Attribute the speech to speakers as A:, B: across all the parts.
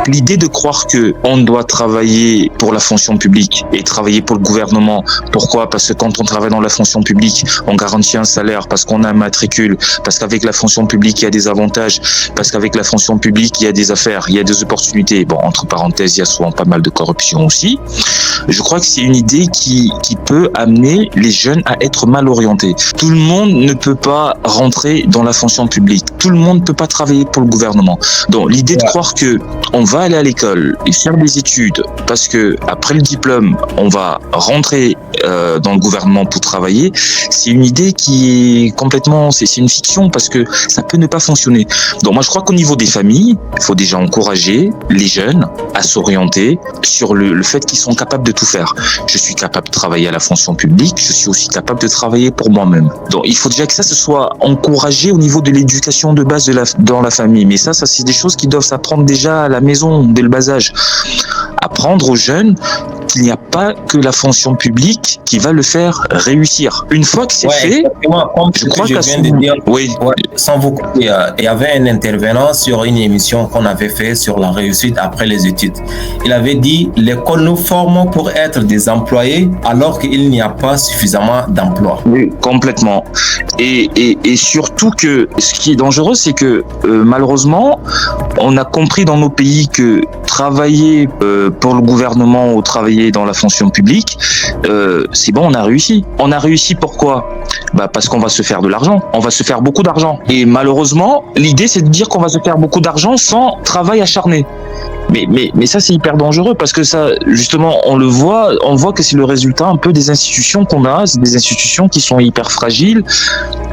A: l'idée de croire que on doit travailler pour la fonction publique et travailler pour le gouvernement, pourquoi? Parce que quand on travaille dans la fonction publique, on garantit un salaire, parce qu'on a un matricule, parce qu'avec la fonction publique, il y a des avantages, parce qu'avec la fonction publique, il y a des affaires, il y a des opportunités. Bon, entre parenthèses, il y a souvent pas mal de corruption aussi. Je crois que c'est une idée qui peut amener les jeunes à être mal orientés. Tout le monde ne peut pas rentrer dans la fonction publique. Tout le monde ne peut pas travailler pour le gouvernement. Donc, l'idée de croire que on va aller à l'école et faire des études parce que après le diplôme, on va rentrer dans le gouvernement pour travailler, c'est une idée qui est complètement, c'est une fiction parce que ça peut ne pas fonctionner. Donc moi je crois qu'au niveau des familles, il faut déjà encourager les jeunes à s'orienter sur le fait qu'ils sont capables de tout faire. Je suis capable de travailler à la fonction publique, je suis aussi capable de travailler pour moi-même. Donc il faut déjà que ça se soit encouragé au niveau de l'éducation de base dans la famille. Mais ça c'est des choses qui doivent s'apprendre déjà à la maison, dès le bas âge. Apprendre aux jeunes qu'il n'y a pas que la fonction publique qui va le faire réussir. Une fois que c'est fait,
B: je crois que sans vous couper, il y avait un intervenant sur une émission qu'on avait fait sur la réussite après les études. Il avait dit l'école nous forme pour être des employés alors qu'il n'y a pas suffisamment d'emplois.
A: Oui, complètement. Et surtout que ce qui est dangereux, c'est que malheureusement, on a compris dans nos pays que travailler pour le gouvernement ou travailler dans la fonction publique, c'est bon, on a réussi. On a réussi pourquoi? Parce qu'on va se faire de l'argent. On va se faire beaucoup d'argent. Et malheureusement, l'idée, c'est de dire qu'on va se faire beaucoup d'argent sans travail acharné. Mais ça, c'est hyper dangereux parce que ça, justement, on voit que c'est le résultat un peu des institutions qu'on a. C'est des institutions qui sont hyper fragiles,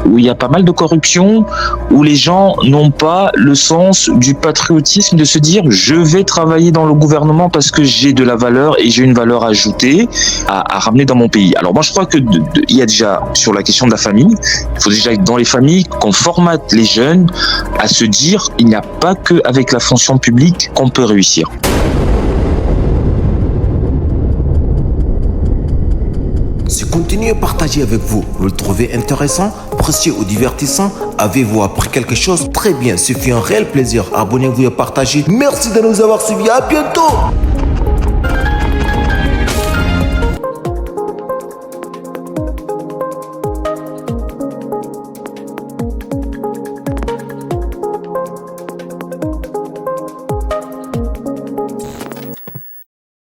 A: où il y a pas mal de corruption, où les gens n'ont pas le sens du patriotisme de se dire je vais travailler dans le gouvernement parce que j'ai de la valeur et j'ai une valeur ajoutée à ramener dans mon pays. Alors moi, je crois que il y a déjà sur la question de la famille, il faut déjà dans les familles qu'on formate les jeunes à se dire il n'y a pas qu'avec la fonction publique qu'on peut réussir.
C: Si continuer à partager avec vous, vous le trouvez intéressant, précieux ou divertissant, avez-vous appris quelque chose? Très bien, ce fut un réel plaisir. Abonnez-vous et partagez. Merci de nous avoir suivis. À bientôt.